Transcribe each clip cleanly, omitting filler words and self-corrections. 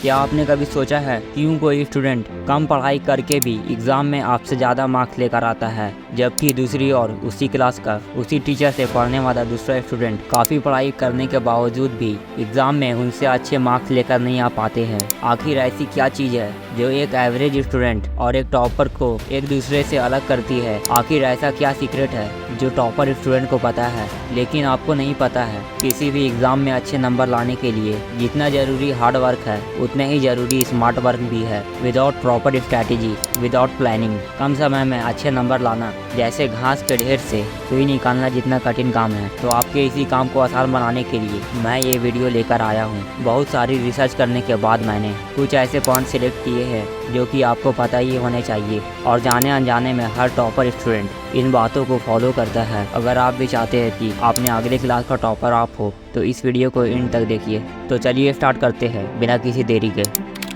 क्या आपने कभी सोचा है क्यों कोई स्टूडेंट कम पढ़ाई करके भी एग्ज़ाम में आपसे ज़्यादा मार्क्स लेकर आता है, जबकि दूसरी ओर उसी क्लास का उसी टीचर से पढ़ने वाला दूसरा स्टूडेंट काफ़ी पढ़ाई करने के बावजूद भी एग्ज़ाम में उनसे अच्छे मार्क्स लेकर नहीं आ पाते हैं। आखिर ऐसी क्या चीज़ है जो एक एवरेज स्टूडेंट और एक टॉपर को एक दूसरे से अलग करती है? आखिर ऐसा क्या सीक्रेट है जो टॉपर स्टूडेंट को पता है लेकिन आपको नहीं पता है? किसी भी एग्ज़ाम में अच्छे नंबर लाने के लिए जितना ज़रूरी हार्ड वर्क है उतने ही ज़रूरी स्मार्ट वर्क भी है। Without proper strategy, without planning, कम समय में अच्छे नंबर लाना जैसे घास के ढेर से सुई निकालना जितना कठिन काम है। तो आपके इसी काम को आसान बनाने के लिए मैं ये वीडियो लेकर आया हूँ। बहुत सारी रिसर्च करने के बाद मैंने कुछ ऐसे पॉइंट सिलेक्ट किए हैं जो कि आपको पता ही होने चाहिए, और जाने अनजाने में हर टॉपर स्टूडेंट इन बातों को फॉलो करता है। अगर आप भी चाहते हैं कि आपने अगले क्लास का टॉपर आप हो तो इस वीडियो को एंड तक देखिए। तो चलिए स्टार्ट करते हैं बिना किसी देरी के।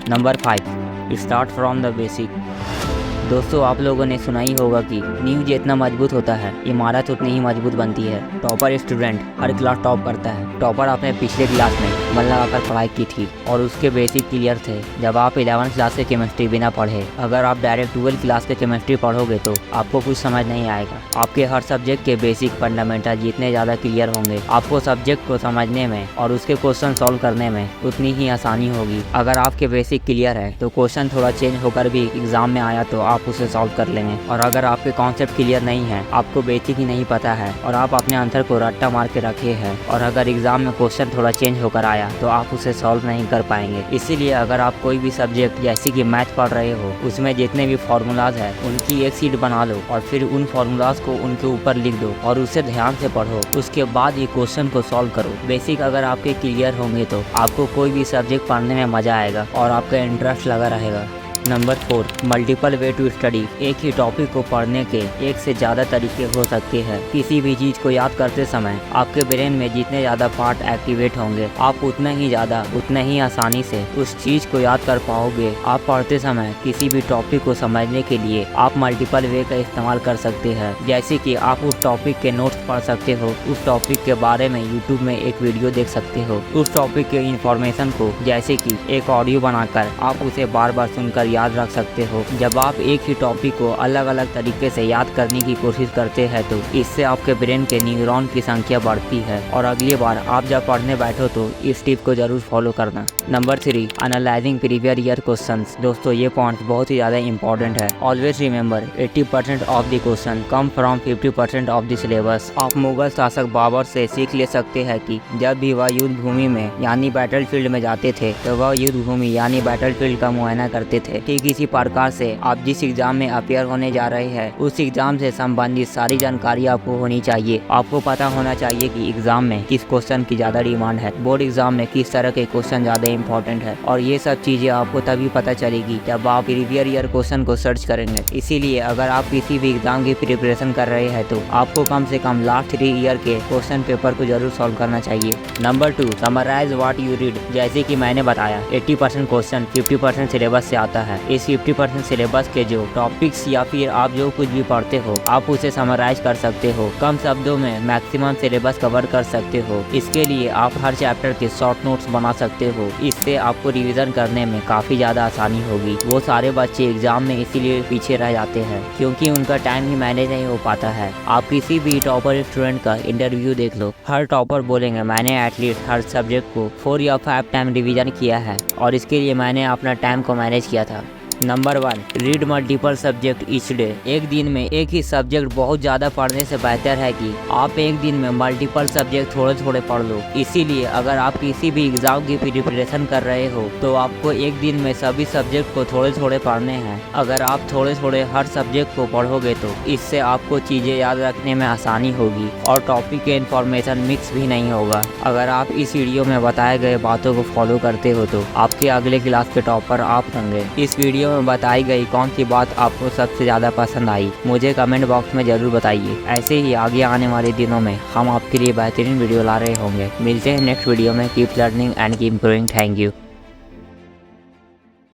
Number 5, start from the basic. दोस्तों, आप लोगों ने सुना ही होगा कि नींव जितना मजबूत होता है इमारत उतनी ही मजबूत बनती है। टॉपर स्टूडेंट हर क्लास टॉप करता है। टॉपर अपने पिछले क्लास में मन लगाकर पढ़ाई की थी और उसके बेसिक क्लियर थे। जब आप 11th क्लास के केमिस्ट्री बिना पढ़े अगर आप डायरेक्ट 12th क्लास के केमिस्ट्री पढ़ोगे तो आपको कुछ समझ नहीं आएगा। आपके हर सब्जेक्ट के बेसिक फंडामेंटल जितने ज़्यादा क्लियर होंगे, आपको सब्जेक्ट को समझने में और उसके क्वेश्चन सॉल्व करने में उतनी ही आसानी होगी। अगर आपके बेसिक क्लियर है तो क्वेश्चन थोड़ा चेंज होकर भी एग्जाम में आया तो आप उसे सॉल्व कर लेंगे। और अगर आपके कॉन्सेप्ट क्लियर नहीं है, आपको बेसिक ही नहीं पता है और आप अपने आंसर को रट्टा मार के रखे हैं, और अगर एग्जाम में क्वेश्चन थोड़ा चेंज होकर आया तो आप उसे सॉल्व नहीं कर पाएंगे। इसीलिए अगर आप कोई भी सब्जेक्ट जैसे कि मैथ पढ़ रहे हो, उसमें जितने भी फार्मूलाज है उनकी एक शीट बना लो और फिर उन फार्मूलाज को उनके ऊपर लिख दो और उसे ध्यान से पढ़ो। उसके बाद ये क्वेश्चन को सॉल्व करो। बेसिक अगर आपके क्लियर होंगे तो आपको कोई भी सब्जेक्ट पढ़ने में मजा आएगा और आपका इंटरेस्ट लगा रहेगा। Number 4, multiple way to study. एक ही टॉपिक को पढ़ने के एक से ज़्यादा तरीके हो सकते हैं। किसी भी चीज़ को याद करते समय आपके ब्रेन में जितने ज़्यादा पार्ट एक्टिवेट होंगे, आप उतना ही आसानी से उस चीज़ को याद कर पाओगे। आप पढ़ते समय किसी भी टॉपिक को समझने के लिए आप मल्टीपल वे का इस्तेमाल कर सकते हैं। जैसे कि आप उस टॉपिक के नोट्स पढ़ सकते हो, उस टॉपिक के बारे में यूट्यूब में एक वीडियो देख सकते हो, उस टॉपिक के इंफॉर्मेशन को जैसे कि एक ऑडियो बनाकर आप उसे बार बार सुनकर याद रख सकते हो। जब आप एक ही टॉपिक को अलग अलग तरीके से याद करने की कोशिश करते हैं तो इससे आपके ब्रेन के न्यूरॉन की संख्या बढ़ती है और अगली बार आप जब पढ़ने बैठो तो इस टिप को जरूर फॉलो करना। Number 3, analysing previous year questions. दोस्तों, ये पॉइंट बहुत ही ज़्यादा इंपॉर्टेंट है। Always remember 80% of the question come from 50% of the syllabus. आप मुगल शासक बाबर से सीख ले सकते हैं कि जब भी वह युद्ध भूमि में यानी बैटल फील्ड में जाते थे तो वह युद्ध भूमि यानी बैटल फील्ड का मुआयना करते थे। ठीक इसी प्रकार से आप जिस एग्जाम में अपियर होने जा रहे हैं उस एग्जाम से संबंधित सारी जानकारी आपको होनी चाहिए। आपको पता होना चाहिए कि एग्जाम में किस क्वेश्चन की ज्यादा डिमांड है, बोर्ड एग्जाम में किस तरह के क्वेश्चन ज्यादा इंपॉर्टेंट है, और ये सब चीजें आपको तभी पता चलेगी जब आप प्रीवियस ईयर क्वेश्चन को सर्च करेंगे। इसीलिए अगर आप किसी भी एग्जाम की प्रिपरेशन कर रहे हैं तो आपको कम से कम लास्ट 3 ईयर के क्वेश्चन पेपर को जरूर सॉल्व करना चाहिए। Number 2, summarise what you read. जैसे कि मैंने बताया 80% क्वेश्चन 50% सिलेबस से आता है। इस 50% सिलेबस के जो टॉपिक्स या फिर आप जो कुछ भी पढ़ते हो आप उसे समराइज कर सकते हो। कम शब्दों में मैक्सिमम सिलेबस कवर कर सकते हो। इसके लिए आप हर चैप्टर के शॉर्ट नोट्स बना सकते हो। इससे आपको रिवीजन करने में काफ़ी ज़्यादा आसानी होगी। वो सारे बच्चे एग्जाम में इसीलिए पीछे रह जाते हैं क्योंकि उनका टाइम ही मैनेज नहीं हो पाता है। आप किसी भी टॉपर स्टूडेंट का इंटरव्यू देख लो, हर टॉपर बोलेंगे मैंने एटलीस्ट हर सब्जेक्ट को 4 या 5 टाइम रिवीजन किया है और इसके लिए मैंने अपना टाइम को मैनेज किया था। Number 1, read multiple subject each day. एक दिन में एक ही सब्जेक्ट बहुत ज़्यादा पढ़ने से बेहतर है कि आप एक दिन में मल्टीपल सब्जेक्ट थोड़े थोड़े पढ़ लो। इसीलिए अगर आप किसी भी एग्ज़ाम की प्रिपरेशन कर रहे हो तो आपको एक दिन में सभी सब्जेक्ट को थोड़े थोड़े पढ़ने हैं। अगर आप थोड़े थोड़े हर सब्जेक्ट को पढ़ोगे तो इससे आपको चीज़ें याद रखने में आसानी होगी और टॉपिक के इन्फॉर्मेशन मिक्स भी नहीं होगा। अगर आप इस वीडियो में बताए गए बातों को फॉलो करते हो तो आपके अगले क्लास के टॉपर आप होंगे। इस वीडियो में बताई गई कौन सी बात आपको सबसे ज़्यादा पसंद आई मुझे कमेंट बॉक्स में ज़रूर बताइए। ऐसे ही आगे आने वाले दिनों में हम आपके लिए बेहतरीन वीडियो ला रहे होंगे। मिलते हैं नेक्स्ट वीडियो में। Keep learning and keep improving. Thank you.